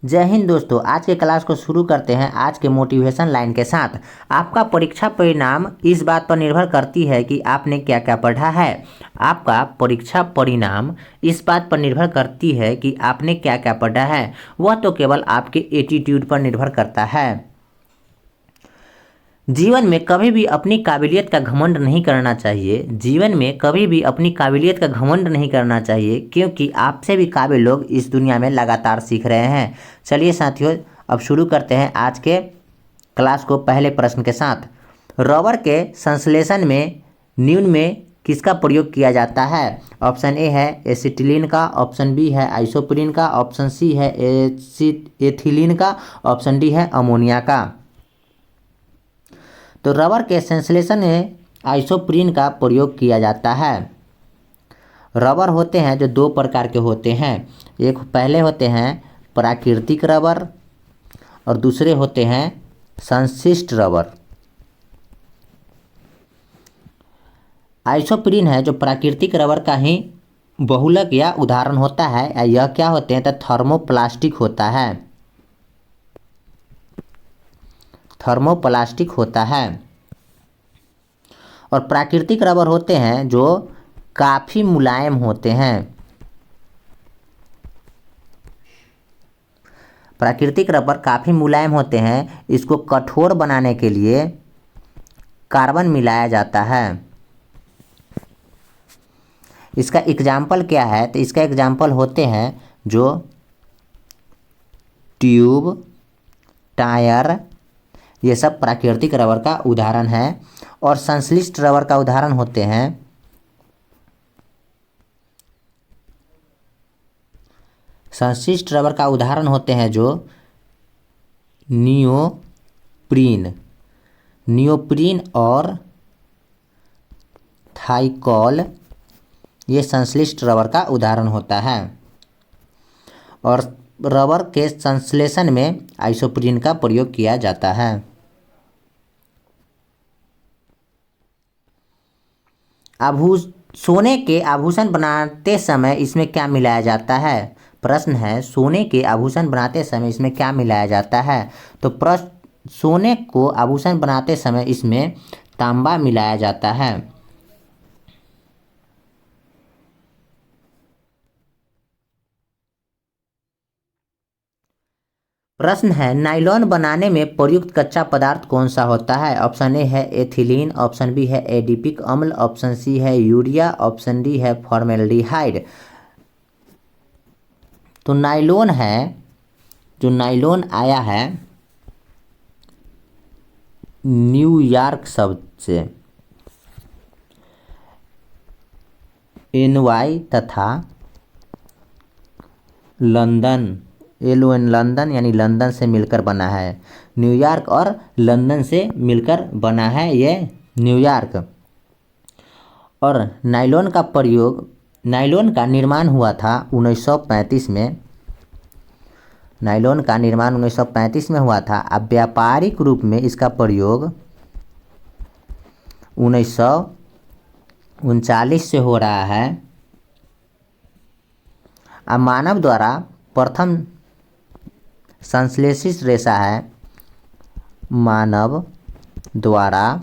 जय हिंद दोस्तों। आज के क्लास को शुरू करते हैं आज के मोटिवेशन लाइन के साथ। आपका परीक्षा परिणाम इस बात पर निर्भर करती है कि आपने क्या क्या पढ़ा है। आपका परीक्षा परिणाम इस बात पर निर्भर करती है कि आपने क्या क्या पढ़ा है। वह तो केवल आपके एटीट्यूड पर निर्भर करता है। जीवन में कभी भी अपनी काबिलियत का घमंड नहीं करना चाहिए। जीवन में कभी भी अपनी काबिलियत का घमंड नहीं करना चाहिए, क्योंकि आपसे भी काबिल लोग इस दुनिया में लगातार सीख रहे हैं। चलिए साथियों, अब शुरू करते हैं आज के क्लास को पहले प्रश्न के साथ। रबर के संश्लेषण में निम्न में किसका प्रयोग किया जाता है? ऑप्शन ए है एसिटिलीन का, ऑप्शन बी है आइसोप्रीन का, ऑप्शन सी है एथिलीन का, ऑप्शन डी है अमोनिया का। तो रबर के संश्लेषण में आइसोप्रीन का प्रयोग किया जाता है। रबर होते हैं जो दो प्रकार के होते हैं। एक पहले होते हैं प्राकृतिक रबर और दूसरे होते हैं संश्लिष्ट रबर। आइसोप्रीन है जो प्राकृतिक रबर का ही बहुलक या उदाहरण होता है। यह क्या होते हैं? तो थर्मोप्लास्टिक होता है। थर्मोप्लास्टिक होता है। और प्राकृतिक रबर होते हैं जो काफ़ी मुलायम होते हैं। प्राकृतिक रबर काफ़ी मुलायम होते हैं। इसको कठोर बनाने के लिए कार्बन मिलाया जाता है। इसका एग्जाम्पल क्या है? तो इसका एग्जाम्पल होते हैं जो ट्यूब, टायर, ये सब प्राकृतिक रबर का उदाहरण है। और संश्लिष्ट रबर का उदाहरण होते हैं संश्लिष्ट रबर का उदाहरण होते हैं जो नियोप्रीन और थाइकॉल, ये संश्लिष्ट रबर का उदाहरण होता है। और रबर के संश्लेषण में आइसोप्रीन का प्रयोग किया जाता है। सोने के आभूषण बनाते समय इसमें क्या मिलाया जाता है? प्रश्न है, सोने के आभूषण बनाते समय इसमें क्या मिलाया जाता है? तो प्रश्न, सोने को आभूषण बनाते समय इसमें तांबा मिलाया जाता है। प्रश्न है, नायलॉन बनाने में प्रयुक्त कच्चा पदार्थ कौन सा होता है? ऑप्शन ए है एथिलीन, ऑप्शन बी है एडिपिक अम्ल, ऑप्शन सी है यूरिया, ऑप्शन डी है फॉर्मेल्डिहाइड। तो नायलॉन है, जो नायलॉन आया है न्यूयॉर्क शब्द से, NY तथा लंदन, LON लंदन, यानी लंदन से मिलकर बना है। न्यूयॉर्क और लंदन से मिलकर बना है ये न्यूयॉर्क। और नायलॉन का प्रयोग, नायलॉन का निर्माण हुआ था 1935 में। नायलॉन का निर्माण 1935 में हुआ था। अब व्यापारिक रूप में इसका प्रयोग 1939 से हो रहा है। अब मानव द्वारा प्रथम संश्लेषित रेशा है, मानव द्वारा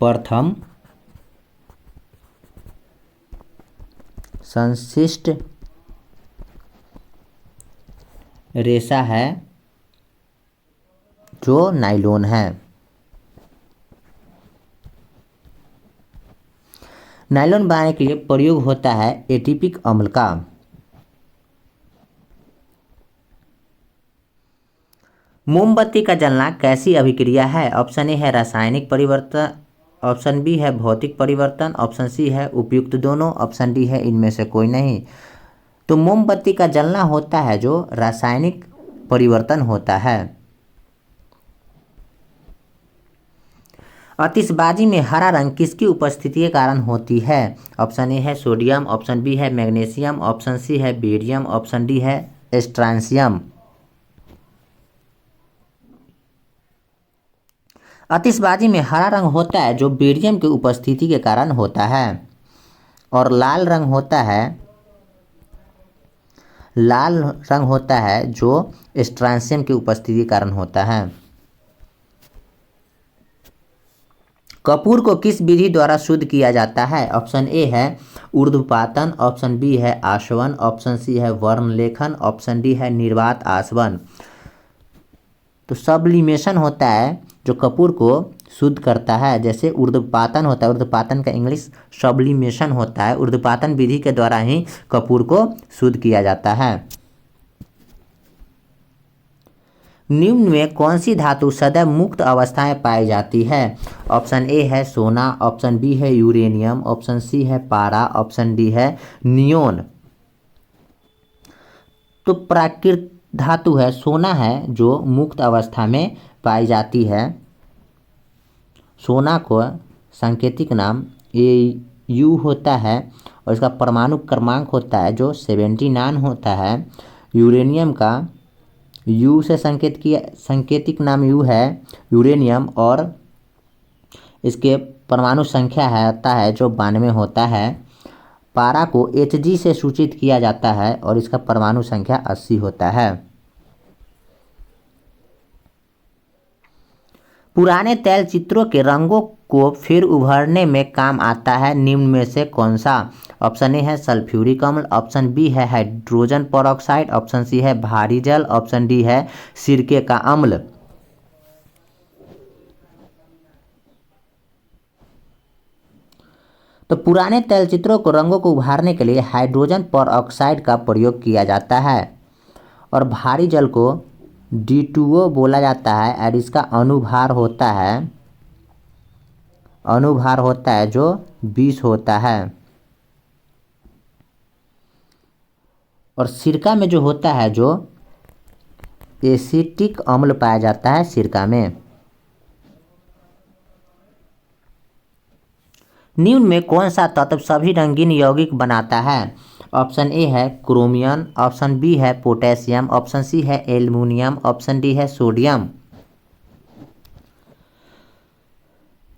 प्रथम संश्लिष्ट रेशा है जो नायलॉन है। नायलॉन बनाने के लिए प्रयोग होता है एडिपिक अम्ल का। मोमबत्ती का जलना कैसी अभिक्रिया है? ऑप्शन ए है रासायनिक परिवर्तन, ऑप्शन बी है भौतिक परिवर्तन, ऑप्शन सी है उपयुक्त दोनों, ऑप्शन डी है इनमें से कोई नहीं। तो मोमबत्ती का जलना होता है जो रासायनिक परिवर्तन होता है। आतिशबाजी में हरा रंग किसकी उपस्थिति के कारण होती है? ऑप्शन ए है सोडियम, ऑप्शन बी है मैग्नीशियम, ऑप्शन सी है बेरियम, ऑप्शन डी है स्ट्रांसियम। आतिशबाजी में हरा रंग होता है जो बेरियम की उपस्थिति के कारण होता है। और लाल रंग होता है लाल रंग होता है जो स्ट्रांसियम की उपस्थिति के कारण होता है। कपूर को किस विधि द्वारा शुद्ध किया जाता है? ऑप्शन ए है ऊर्ध्वपातन, ऑप्शन बी है आशवन, ऑप्शन सी है वर्णलेखन, ऑप्शन डी है निर्वात आशवन। तो सब्लिमेशन होता है जो कपूर को शुद्ध करता है। जैसे ऊर्ध्वपातन होता है, ऊर्ध्वपातन का इंग्लिश सब्लिमेशन होता है। ऊर्ध्वपातन विधि के द्वारा ही कपूर को शुद्ध किया जाता है। निम्न में कौन सी धातु सदैव मुक्त अवस्था में पाई जाती है? ऑप्शन ए है सोना, ऑप्शन बी है यूरेनियम, ऑप्शन सी है पारा, ऑप्शन डी है नियोन। तो प्राकृत धातु है सोना है जो मुक्त अवस्था में पाई जाती है। सोना को सांकेतिक नाम Au होता है और इसका परमाणु क्रमांक होता है जो 79 होता है। यूरेनियम का U से सांकेतिक नाम U है यूरेनियम, और इसके परमाणु संख्या होता है जो 92 होता है। पारा को Hg से सूचित किया जाता है और इसका परमाणु संख्या 80 होता है। पुराने तैल चित्रों के रंगों को फिर उभरने में काम आता है निम्न में से कौन सा? ऑप्शन ए है सल्फ्यूरिक अम्ल, ऑप्शन बी है हाइड्रोजन पेरोक्साइड, ऑप्शन सी है भारी जल, ऑप्शन डी है सिरके का अम्ल। तो पुराने तैलचित्रों को रंगों को उभारने के लिए हाइड्रोजन पेरोक्साइड का प्रयोग किया जाता है और भारी जल को D2O बोला जाता है और इसका अनुभार होता है जो 20 होता है। और सिरका में जो होता है जो एसिटिक अम्ल पाया जाता है सिरका में। निम्न में कौन सा तत्व सभी रंगीन यौगिक बनाता है? ऑप्शन ए है क्रोमियम, ऑप्शन बी है पोटेशियम, ऑप्शन सी है एल्युमिनियम, ऑप्शन डी है सोडियम।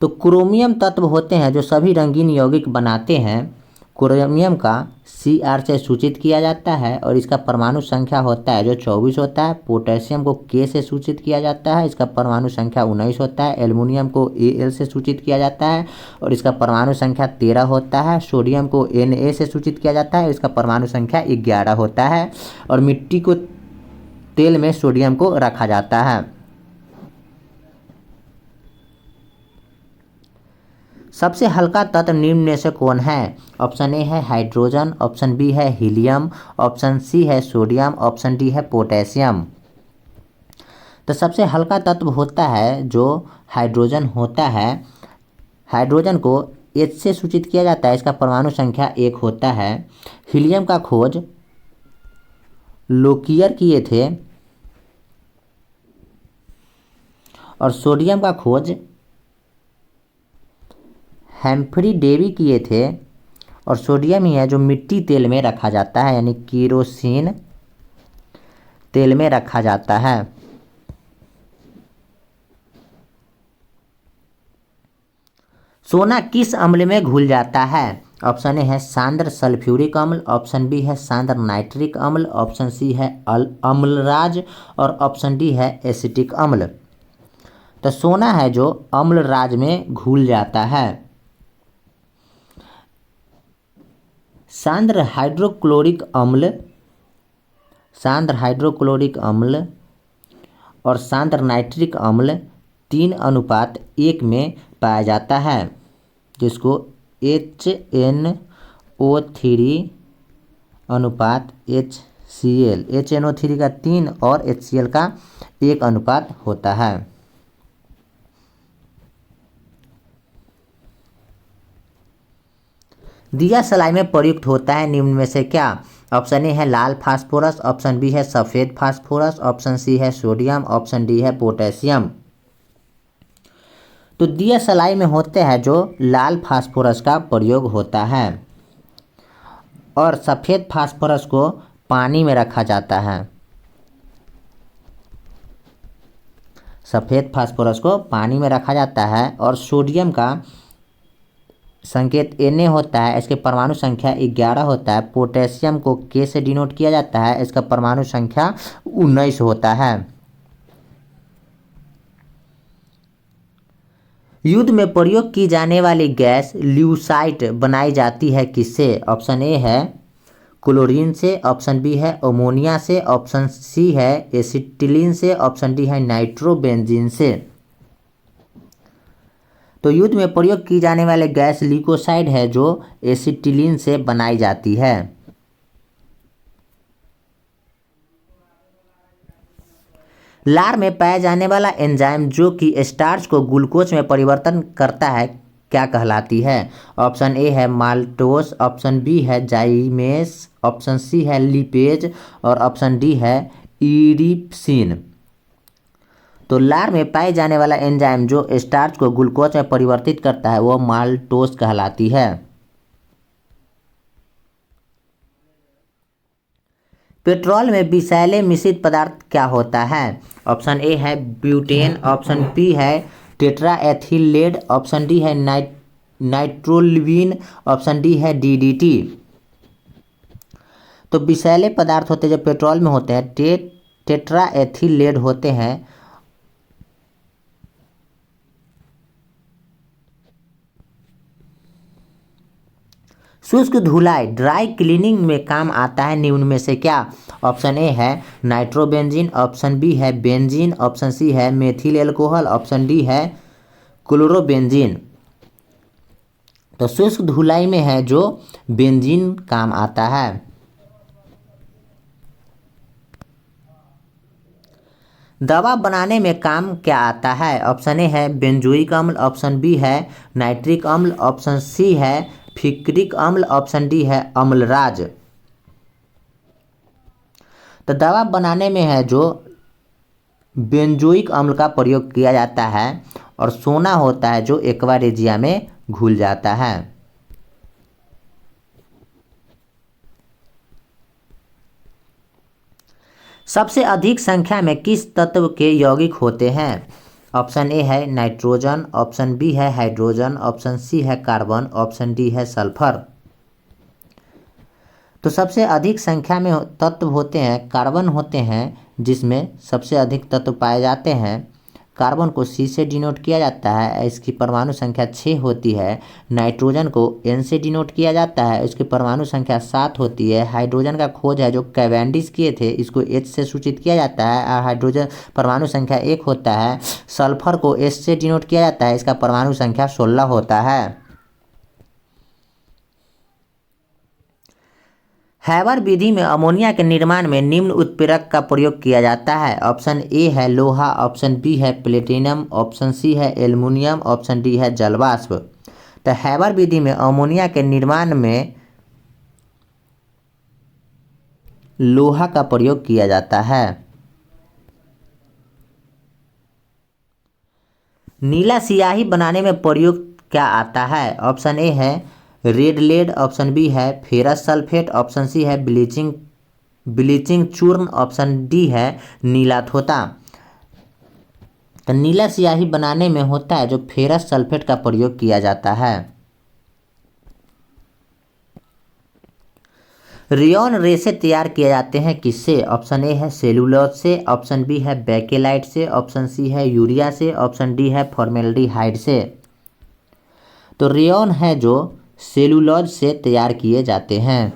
तो क्रोमियम तत्व होते हैं जो सभी रंगीन यौगिक बनाते हैं। क्रोमियम का Cr से सूचित किया जाता है और इसका परमाणु संख्या होता है जो 24 होता है। पोटेशियम को K से सूचित किया जाता है, इसका परमाणु संख्या 19 होता है। एल्युमिनियम को Al से सूचित किया जाता है और इसका परमाणु संख्या 13 होता है। सोडियम को Na से सूचित किया जाता है, इसका परमाणु संख्या 11 होता है। और मिट्टी को तेल में सोडियम को रखा जाता है। सबसे हल्का तत्व निम्न में से कौन है? ऑप्शन ए है हाइड्रोजन, ऑप्शन बी है हीलियम, ऑप्शन सी है सोडियम, ऑप्शन डी है पोटेशियम। तो सबसे हल्का तत्व होता है जो हाइड्रोजन होता है। हाइड्रोजन को H से सूचित किया जाता है, इसका परमाणु संख्या 1 होता है। हीलियम का खोज लोकियर किए थे और सोडियम का खोज हैम्फ्री डेवी किए थे। और सोडियम ही है जो मिट्टी तेल में रखा जाता है, यानी केरोसिन तेल में रखा जाता है। सोना किस अम्ल में घुल जाता है? ऑप्शन ए है सांद्र सल्फ्यूरिक अम्ल, ऑप्शन बी है सांद्र नाइट्रिक अम्ल, ऑप्शन सी है अम्लराज और ऑप्शन डी है एसिटिक अम्ल। तो सोना है जो अम्लराज में घुल जाता है। सांद्र हाइड्रोक्लोरिक अम्ल और सांद्र नाइट्रिक अम्ल 3:1 में पाया जाता है, जिसको HNO3:HCl, HNO3 का 3 और HCl का 1 अनुपात होता है। दिया सलाई में प्रयुक्त होता है निम्न में से क्या? ऑप्शन ए है लाल फास्फोरस, ऑप्शन बी है सफ़ेद फास्फोरस, ऑप्शन सी है सोडियम, ऑप्शन डी है पोटेशियम। तो दिया सलाई में होते हैं जो लाल फास्फोरस का प्रयोग होता है और सफ़ेद फास्फोरस को पानी में रखा जाता है। सफ़ेद फास्फोरस को पानी में रखा जाता है और सोडियम का संकेत Na होता है, इसके परमाणु संख्या 11 होता है। पोटेशियम को K से डिनोट किया जाता है, इसका परमाणु संख्या 19 होता है। युद्ध में प्रयोग की जाने वाली गैस ल्यूसाइट बनाई जाती है किससे? ऑप्शन ए है क्लोरीन से, ऑप्शन बी है अमोनिया से, ऑप्शन सी है एसिटिलीन से, ऑप्शन डी है नाइट्रोबेंजीन से। तो युद्ध में प्रयोग की जाने वाली गैस ल्यूकोसाइड है जो एसिटिलीन से बनाई जाती है। लार में पाया जाने वाला एंजाइम जो कि स्टार्च को ग्लूकोज में परिवर्तन करता है क्या कहलाती है? ऑप्शन ए है माल्टोस, ऑप्शन बी है जाइमेस, ऑप्शन सी है लिपेज और ऑप्शन डी है इरिप्सिन। तो लार में पाए जाने वाला एंजाइम जो स्टार्च को ग्लूकोज में परिवर्तित करता है वो माल्टोस कहलाती है। पेट्रोल में विषैले मिश्रित पदार्थ क्या होता है? ऑप्शन ए है ब्यूटेन, ऑप्शन बी है टेट्राएथिलेट, ऑप्शन डी है नाइट्रोलिवीन, ऑप्शन डी है DDT। तो विषैले पदार्थ होते हैं जो पेट्रोल में होते हैं टेट्राएथिलेट होते हैं। शुष्क धुलाई ड्राई क्लीनिंग में काम आता है निम्न में से क्या? ऑप्शन ए है नाइट्रोबेंजीन, ऑप्शन बी है बेंजीन, ऑप्शन सी है मेथिल एल्कोहल, ऑप्शन डी है क्लोरोबेंजीन। तो शुष्क धुलाई में है जो बेंजीन काम आता है। दवा बनाने में काम क्या आता है? ऑप्शन ए है बेंजोइक अम्ल, ऑप्शन बी है नाइट्रिक अम्ल, ऑप्शन सी है फिक्रिक अम्ल, ऑप्शन डी है अम्लराज। तो दवा बनाने में है जो बेंजोइक अम्ल का प्रयोग किया जाता है और सोना होता है जो एक्वा रेजिया में घुल जाता है। सबसे अधिक संख्या में किस तत्व के यौगिक होते हैं? ऑप्शन ए है नाइट्रोजन, ऑप्शन बी है हाइड्रोजन, ऑप्शन सी है कार्बन, ऑप्शन डी है सल्फर। तो सबसे अधिक संख्या में तत्व होते हैं कार्बन होते हैं जिसमें सबसे अधिक तत्व पाए जाते हैं। कार्बन को C से डिनोट किया जाता है, इसकी परमाणु संख्या 6 होती है। नाइट्रोजन को N से डिनोट किया जाता है, इसकी परमाणु संख्या 7 होती है। हाइड्रोजन का खोज है जो कैवेंडिश किए थे, इसको H से सूचित किया जाता है और हाइड्रोजन परमाणु संख्या 1 होता है। सल्फर को S से डिनोट किया जाता है, इसका परमाणु संख्या 16 होता है। हैबर विधि में अमोनिया के निर्माण में निम्न उत्प्रेरक का प्रयोग किया जाता है। ऑप्शन ए है लोहा, ऑप्शन बी है प्लेटिनम, ऑप्शन सी है एल्युमिनियम, ऑप्शन डी है जलवाष्प। तो हैबर विधि में अमोनिया के निर्माण में लोहा का प्रयोग किया जाता है। नीला स्याही बनाने में प्रयोग क्या आता है? ऑप्शन ए है रेड लेड, ऑप्शन बी है फेरस सल्फेट, ऑप्शन सी है ब्लीचिंग चूर्ण, ऑप्शन डी है नीला थोता। तो नीला स्याही बनाने में होता है जो फेरस सल्फेट का प्रयोग किया जाता है। रेयॉन रेसे तैयार किए जाते हैं किससे? ऑप्शन ए है सेलुलोज से, ऑप्शन बी है बेकेलाइट से, ऑप्शन सी है यूरिया से, ऑप्शन डी है फॉर्मेल्डिहाइड से। तो रेयॉन है जो सेलुलोज से तैयार किए जाते हैं।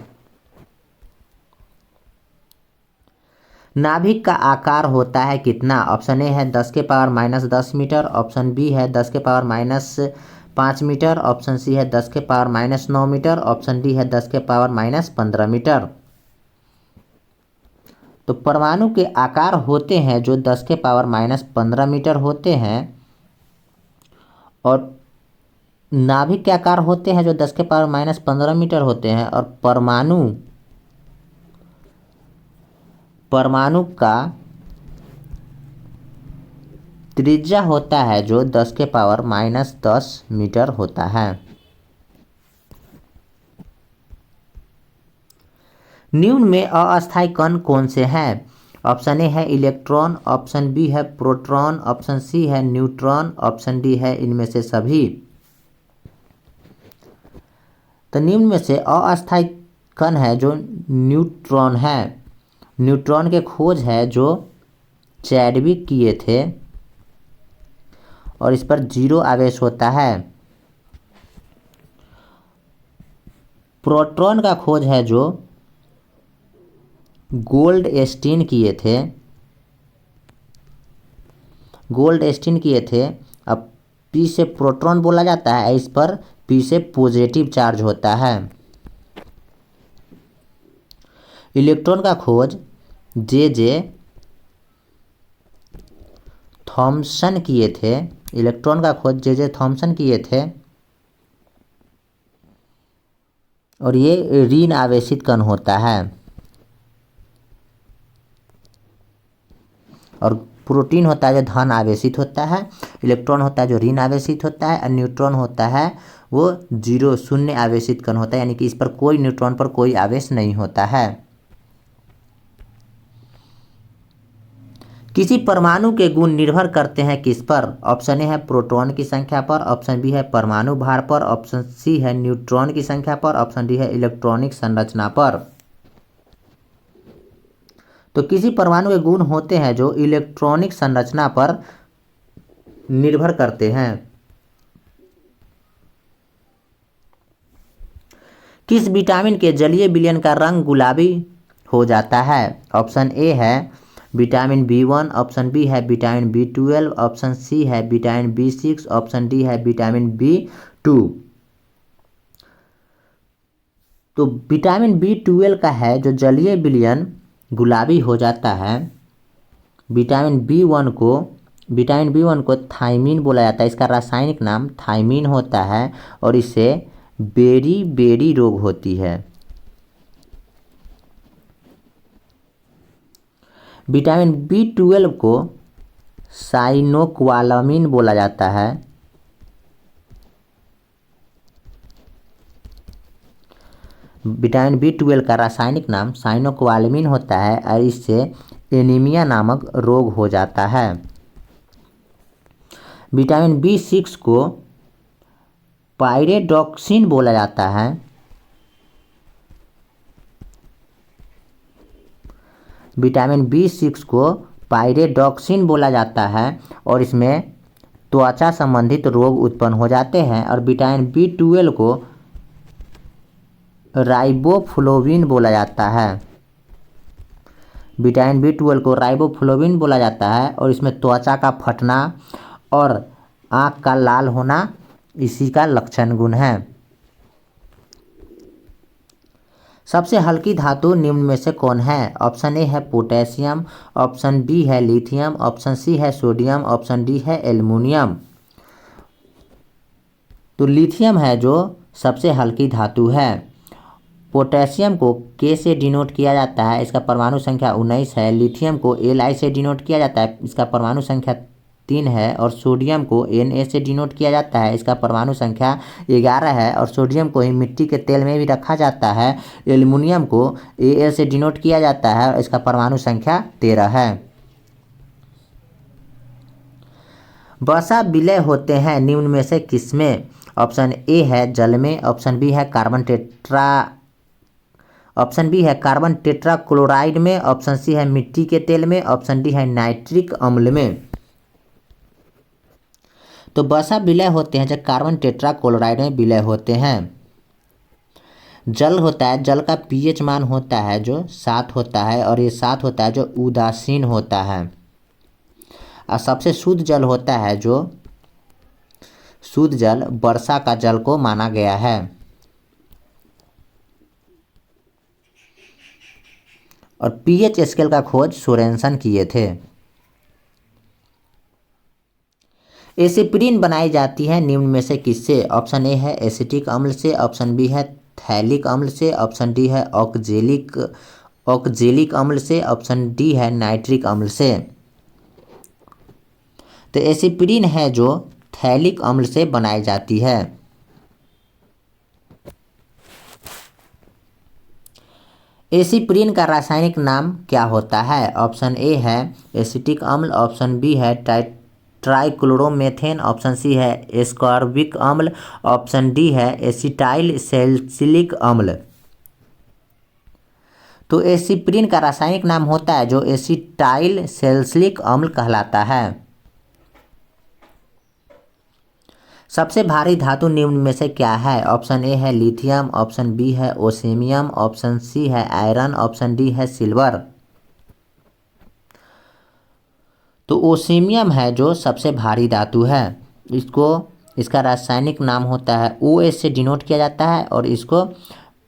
नाभिक का आकार होता है कितना? ऑप्शन ए है 10 के पावर -10 मीटर, ऑप्शन बी है 10 के पावर -5 मीटर, ऑप्शन सी है 10 के पावर -9 मीटर, ऑप्शन डी है 10 के पावर -15 मीटर। तो परमाणु के आकार होते हैं जो 10 के पावर -15 मीटर होते हैं और नाभिक के आकार होते हैं जो 10 के पावर -15 मीटर होते हैं और परमाणु का त्रिज्या होता है जो 10 के पावर -10 मीटर होता है। निम्न में अस्थायी कण कौन से हैं? ऑप्शन ए है इलेक्ट्रॉन, ऑप्शन बी है प्रोटॉन, ऑप्शन सी है न्यूट्रॉन, ऑप्शन डी है इनमें से सभी। तो निम्न में से अस्थायी कण है जो न्यूट्रॉन है। न्यूट्रॉन के खोज है जो चैडविक किए थे और इस पर 0 आवेश होता है। प्रोटॉन का खोज है जो गोल्डस्टीन किए थे। अब P से प्रोटॉन बोला जाता है, इस पर P से पॉजिटिव चार्ज होता है। इलेक्ट्रॉन का खोज जे थॉमसन किए थे। इलेक्ट्रॉन का खोज जे थॉमसन किए थे और ये ऋण आवेशित कण होता है। और प्रोटीन होता है जो धन आवेशित होता है, इलेक्ट्रॉन होता है जो ऋण आवेशित होता है, और न्यूट्रॉन होता है वो 0 शून्य आवेशित कण होता है, यानी कि इस पर कोई न्यूट्रॉन पर कोई आवेश नहीं होता है। किसी परमाणु के गुण निर्भर करते हैं किस पर? ऑप्शन ए है प्रोटॉन की संख्या पर, ऑप्शन बी है परमाणु भार पर, ऑप्शन सी है न्यूट्रॉन की संख्या पर, ऑप्शन डी है इलेक्ट्रॉनिक संरचना पर। तो किसी परमाणु के गुण होते हैं जो इलेक्ट्रॉनिक संरचना पर निर्भर करते हैं। किस विटामिन के जलीय विलयन का रंग गुलाबी हो जाता है? ऑप्शन ए है विटामिन B1, ऑप्शन बी है विटामिन B12, ऑप्शन सी है विटामिन B6, ऑप्शन डी है विटामिन B2। तो विटामिन B12 का है जो जलीय विलयन गुलाबी हो जाता है। विटामिन B1 को थायमीन बोला जाता है, इसका रासायनिक नाम थायमीन होता है और इससे बेरी रोग होती है। विटामिन B12 को साइनोक्वालमीन बोला जाता है। विटामिन B12 का रासायनिक नाम साइनोक्वालमीन होता है और इससे एनीमिया नामक रोग हो जाता है। विटामिन B6 को पायरेडॉक्सिन बोला जाता है। विटामिन B6 को पायरेडॉक्सिन बोला जाता है और इसमें त्वचा संबंधित रोग उत्पन्न हो जाते हैं। और विटामिन B12 को राइबोफ्लोविन बोला जाता है। विटामिन B12 को राइबोफ्लोविन बोला जाता है और इसमें त्वचा का फटना और आँख का लाल होना इसी का लक्षण गुण है। सबसे हल्की धातु निम्न में से कौन है? ऑप्शन ए है पोटेशियम, ऑप्शन बी है लिथियम, ऑप्शन सी है सोडियम, ऑप्शन डी है एल्युमिनियम। तो लिथियम है जो सबसे हल्की धातु है। पोटेशियम को K से डिनोट किया जाता है, इसका परमाणु संख्या 19 है। लिथियम को Li से डिनोट किया जाता है, इसका परमाणु संख्या 3 है। और सोडियम को Na से डिनोट किया जाता है, इसका परमाणु संख्या 11 है। और सोडियम को ही मिट्टी के तेल में भी रखा जाता है। एल्युमिनियम को Al से डिनोट किया जाता है और इसका परमाणु संख्या 13 है। वसा विलय होते हैं निम्न में से किसमें? ऑप्शन ए है जल में, ऑप्शन बी है कार्बन टेट्रा क्लोराइड में, ऑप्शन सी है मिट्टी के तेल में, ऑप्शन डी है नाइट्रिक अम्ल में। तो वसा विलय होते हैं जब कार्बन टेट्रा क्लोराइड में विलय होते हैं। जल होता है, जल का pH मान होता है जो 7 होता है और ये 7 होता है जो उदासीन होता है। और सबसे शुद्ध जल होता है जो शुद्ध जल वर्षा का जल को माना गया है। और pH स्केल का खोज सोरेनसन किए थे। एसिपिरिन बनाई जाती है निम्न में से किससे? ऑप्शन ए है एसिटिक अम्ल से, ऑप्शन बी है थैलिक अम्ल से, ऑप्शन डी है ऑक्जेलिक अम्ल से, ऑप्शन डी है नाइट्रिक अम्ल से। तो एसिपिरिन है जो थैलिक अम्ल से बनाई जाती है। एसिपिरिन का रासायनिक नाम क्या होता है? ऑप्शन ए है एसिटिक अम्ल, ऑप्शन बी है ट्राइक्लोरोमेथेन, ऑप्शन सी है एस्कॉर्बिक अम्ल, ऑप्शन डी है एसिटाइल सैलिसिलिक अम्ल। तो एसिप्रीन का रासायनिक नाम होता है जो एसिटाइल सैलिसिलिक अम्ल कहलाता है। सबसे भारी धातु निम्न में से क्या है? ऑप्शन ए है लिथियम, ऑप्शन बी है ओसेमियम, ऑप्शन सी है आयरन, ऑप्शन डी है सिल्वर। तो ओसेमियम है जो सबसे भारी धातु है। इसका रासायनिक नाम होता है OH से डिनोट किया जाता है और इसको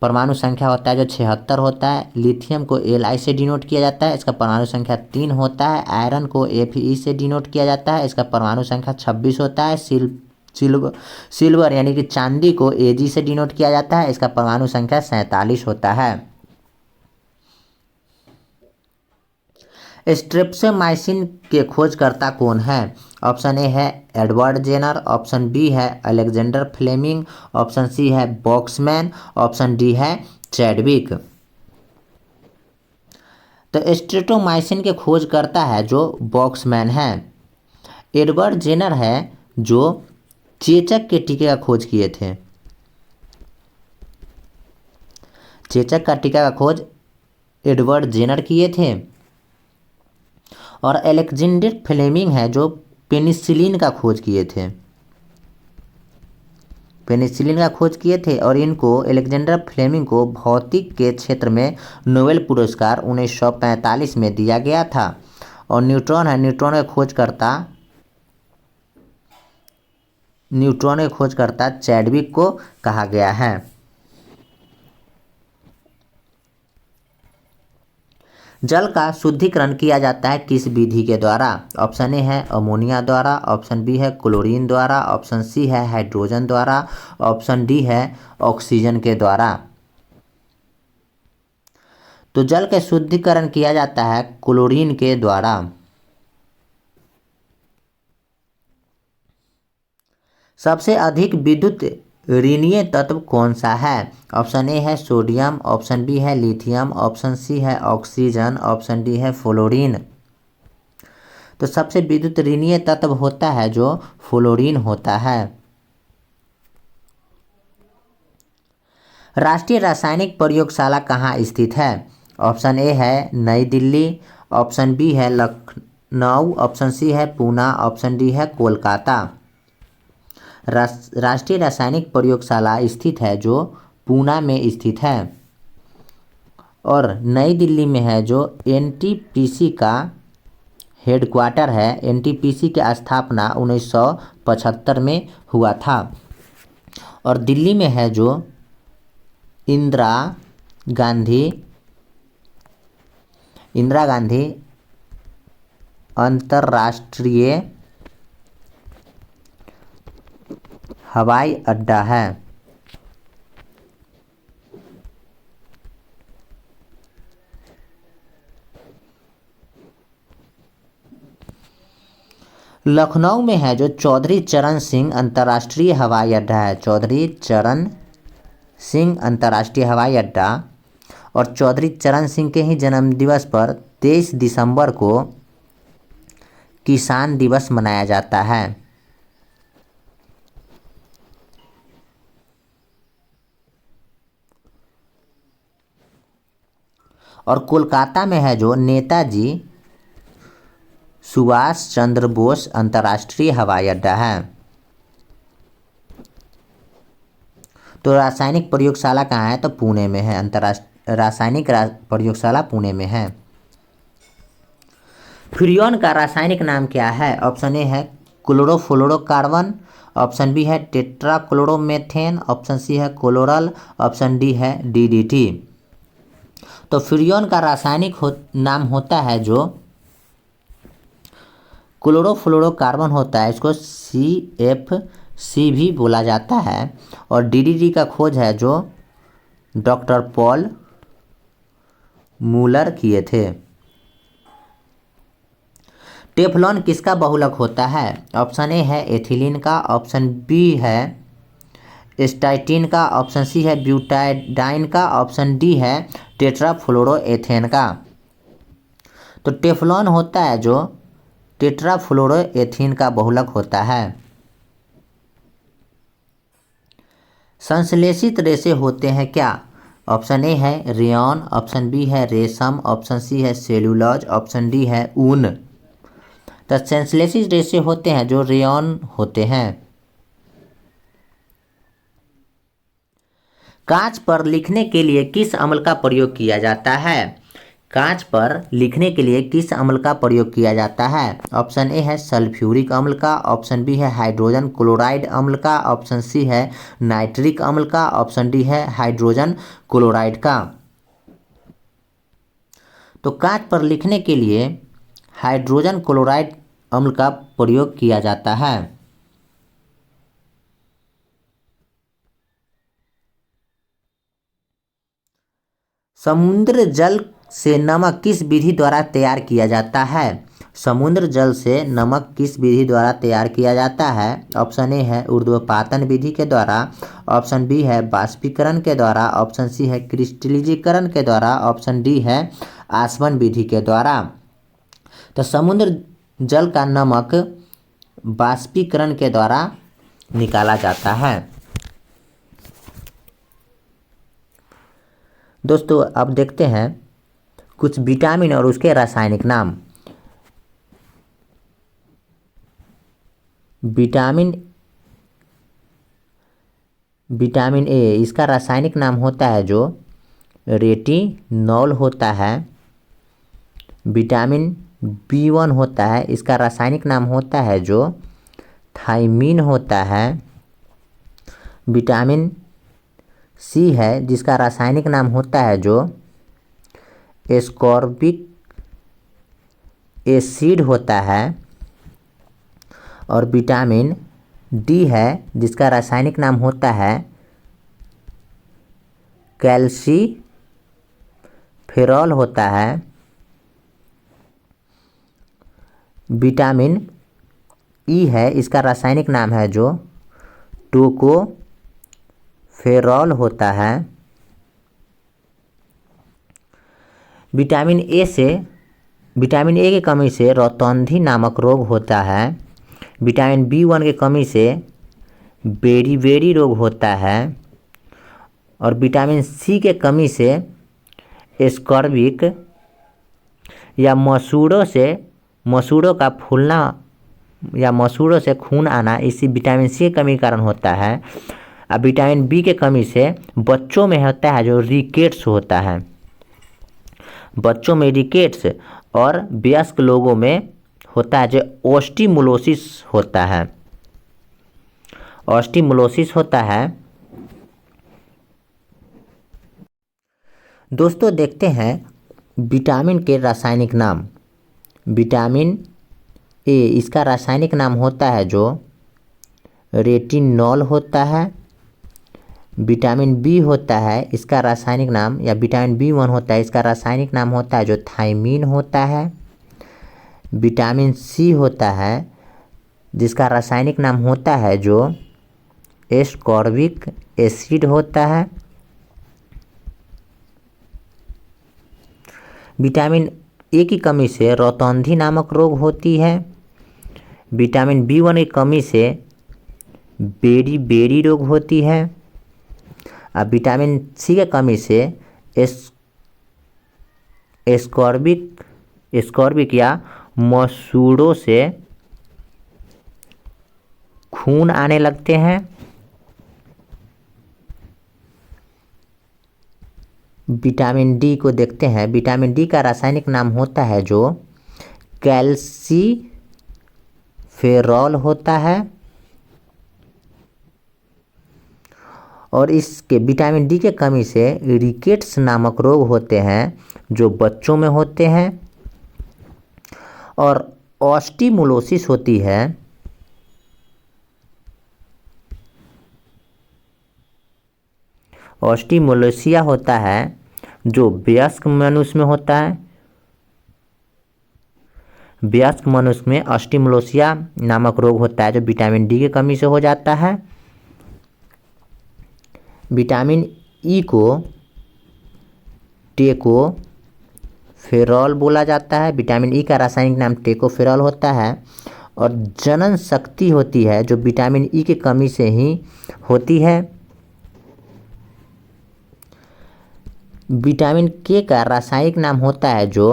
परमाणु संख्या होता है जो 76 होता है। लिथियम को Li से डिनोट किया जाता है, इसका परमाणु संख्या 3 होता है। आयरन को Fe से डिनोट किया जाता है, इसका परमाणु संख्या 26 होता है। सिल्वर यानी कि चांदी को Ag से डिनोट किया जाता है, इसका परमाणु संख्या 47 होता है। स्ट्रेप्टोमाइसिन के खोजकर्ता कौन है? ऑप्शन ए है एडवर्ड जेनर, ऑप्शन बी है अलेक्जेंडर फ्लेमिंग, ऑप्शन सी है बॉक्समैन, ऑप्शन डी है चैडविक। तो स्ट्रेप्टोमाइसिन के खोजकर्ता है जो बॉक्समैन है। एडवर्ड जेनर है जो चेचक के टीके का खोज किए थे। चेचक का टीका का खोज एडवर्ड जेनर किए थे। और अलेक्जेंडर फ्लेमिंग है जो पेनिसिलिन का खोज किए थे। पेनिसिलिन का खोज किए थे और इनको अलेक्जेंडर फ्लेमिंग को भौतिक के क्षेत्र में नोबेल पुरस्कार 1945 में दिया गया था। और न्यूट्रॉन है, न्यूट्रॉन के खोजकर्ता चैडविक को कहा गया है। जल का शुद्धिकरण किया जाता है किस विधि के द्वारा? ऑप्शन ए है अमोनिया द्वारा, ऑप्शन बी है क्लोरीन द्वारा, ऑप्शन सी है हाइड्रोजन द्वारा, ऑप्शन डी है ऑक्सीजन के द्वारा। तो जल का शुद्धिकरण किया जाता है क्लोरीन के द्वारा। सबसे अधिक विद्युत ऋणीय तत्व कौन सा है? ऑप्शन ए है सोडियम, ऑप्शन बी है लिथियम, ऑप्शन सी है ऑक्सीजन, ऑप्शन डी है फ्लोरीन। तो सबसे विद्युत ऋणीय तत्व होता है जो फ्लोरीन होता है। राष्ट्रीय रासायनिक प्रयोगशाला कहाँ स्थित है? ऑप्शन ए है नई दिल्ली, ऑप्शन बी है लखनऊ, ऑप्शन सी है पूना, ऑप्शन डी है कोलकाता। राष्ट्रीय रासायनिक प्रयोगशाला स्थित है जो पूना में स्थित है। और नई दिल्ली में है जो NTPC का हेडक्वार्टर है। NTPC की स्थापना 1975 में हुआ था। और दिल्ली में है जो इंदिरा गांधी अंतर्राष्ट्रीय हवाई अड्डा है। लखनऊ में है जो चौधरी चरण सिंह अंतर्राष्ट्रीय हवाई अड्डा है। चौधरी चरण सिंह अंतर्राष्ट्रीय हवाई अड्डा। और चौधरी चरण सिंह के ही जन्मदिवस पर 23 दिसंबर को किसान दिवस मनाया जाता है। और कोलकाता में है जो नेताजी सुभाष चंद्र बोस अंतर्राष्ट्रीय हवाई अड्डा है। तो रासायनिक प्रयोगशाला कहाँ है? तो पुणे में है। रासायनिक प्रयोगशाला पुणे में है। फ्रियोन का रासायनिक नाम क्या है? ऑप्शन ए है क्लोरोफ्लोरोकार्बन, ऑप्शन बी है टेट्राक्लोरोमेथेन, ऑप्शन सी है क्लोरल, ऑप्शन डी है DDT। तो फ्रियोन का रासायनिक नाम होता है जो क्लोरोफ्लोरोकार्बन होता है, इसको CFC भी बोला जाता है। और DDT का खोज है जो डॉक्टर पॉल मूलर किए थे। टेफ्लॉन किसका बहुलक होता है? ऑप्शन ए है एथिलीन का, ऑप्शन बी है स्टाइटिन का, ऑप्शन सी है ब्यूटाडाइन का, ऑप्शन डी है टेट्राफ्लोरोएथेन का। तो टेफ्लॉन होता है जो टेट्राफ्लोरोएथीन का बहुलक होता है। संश्लेषित रेशे होते हैं क्या? ऑप्शन ए है रेयॉन, ऑप्शन बी है रेशम, ऑप्शन सी है सेलुलोज, ऑप्शन डी है ऊन। तो संश्लेषित रेशे होते हैं जो रेयॉन होते हैं। कांच पर लिखने के लिए किस अम्ल का प्रयोग किया जाता है? कांच पर लिखने के लिए किस अम्ल का प्रयोग किया जाता है? ऑप्शन ए है सल्फ्यूरिक अम्ल का, ऑप्शन बी है हाइड्रोजन क्लोराइड अम्ल का, ऑप्शन सी है नाइट्रिक अम्ल का, ऑप्शन डी है हाइड्रोजन क्लोराइड का। तो कांच पर लिखने के लिए हाइड्रोजन क्लोराइड अम्ल का प्रयोग किया जाता है। समुद्र जल से नमक किस विधि द्वारा तैयार किया जाता है? समुद्र जल से नमक किस विधि द्वारा तैयार किया जाता है? ऑप्शन ए है ऊर्ध्वपातन विधि के द्वारा, ऑप्शन बी है बाष्पीकरण के द्वारा, ऑप्शन सी है क्रिस्टलीकरण के द्वारा, ऑप्शन डी है आसवन विधि के द्वारा। तो समुद्र जल का नमक बाष्पीकरण के द्वारा निकाला जाता है। दोस्तों अब देखते हैं कुछ विटामिन और उसके रासायनिक नाम। विटामिन ए, इसका रासायनिक नाम होता है जो रेटिनॉल होता है। विटामिन बी1 होता है, इसका रासायनिक नाम होता है जो थायमीन होता है। विटामिन सी है जिसका रासायनिक नाम होता है जो एस्कॉर्बिक एसिड होता है। और विटामिन डी है जिसका रासायनिक नाम होता है कैल्सीफेरॉल होता है। विटामिन ई है, इसका रासायनिक नाम है जो टोकोफेरॉल होता है। विटामिन ए की कमी से रतौंधी नामक रोग होता है। विटामिन बी1 की कमी से बेरी रोग होता है। और विटामिन सी के कमी से स्कॉर्बिक या मसूड़ों का फूलना या मसूड़ों से खून आना इसी विटामिन सी की कमी के कारण होता है। अब विटामिन बी के कमी से बच्चों में होता है जो रिकेट्स होता है। बच्चों में रिकेट्स और वयस्क लोगों में होता है जो ऑस्टियोमोलासिस होता है। ऑस्टियोमोलासिस होता है। दोस्तों देखते हैं विटामिन के रासायनिक नाम। विटामिन ए, इसका रासायनिक नाम होता है जो रेटिनॉल होता है। विटामिन बी होता है, इसका रासायनिक नाम या विटामिन बी1 होता है, इसका रासायनिक नाम होता है जो थायमीन होता है। विटामिन सी होता है जिसका रासायनिक नाम होता है जो एस्कॉर्बिक एसिड होता है। विटामिन ए की कमी से रतौंधी नामक रोग होती है। विटामिन बी1 की कमी से बेरी रोग होती है। अब विटामिन सी के कमी से एस्कॉर्बिक या मसूड़ों से खून आने लगते हैं। विटामिन डी को देखते हैं। विटामिन डी का रासायनिक नाम होता है जो कैल्सीफेरॉल होता है। और इसके विटामिन डी के कमी से रिकेट्स नामक रोग होते हैं जो बच्चों में होते हैं। और ऑस्टियोमोलासिस होती है। ऑस्टियोमोलासिया होता है जो वयस्क मनुष्य में होता है। वयस्क मनुष्य में ऑस्टियोमोलासिया नामक रोग होता है जो विटामिन डी की कमी से हो जाता है। विटामिन ई को टेकोफेरॉल बोला जाता है। विटामिन ई का रासायनिक नाम टेकोफेरॉल होता है। और जनन शक्ति होती है जो विटामिन ई की कमी से ही होती है। विटामिन के का रासायनिक नाम होता है जो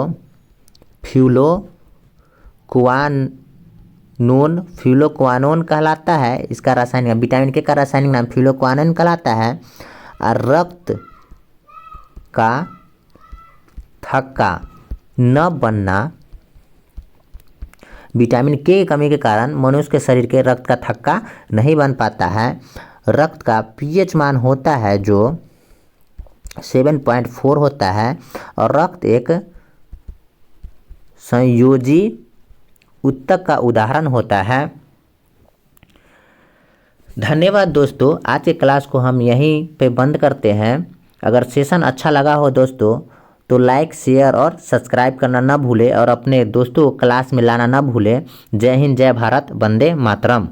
फ्यूलोक्वानोन कहलाता है। इसका रासायनिक विटामिन के का रासायनिक नाम फ्यूलोक्वानोन कहलाता है। और रक्त का थक्का न बनना, विटामिन के की कमी के कारण मनुष्य के शरीर के रक्त का थक्का नहीं बन पाता है। रक्त का पीएच मान होता है जो 7.4 होता है। और रक्त एक संयोजी ऊतक का उदाहरण होता है। धन्यवाद दोस्तों, आज के क्लास को हम यहीं पे बंद करते हैं। अगर सेशन अच्छा लगा हो दोस्तों तो लाइक, शेयर और सब्सक्राइब करना ना भूलें और अपने दोस्तों को क्लास में लाना ना भूलें। जय हिंद, जय भारत, वंदे मातरम।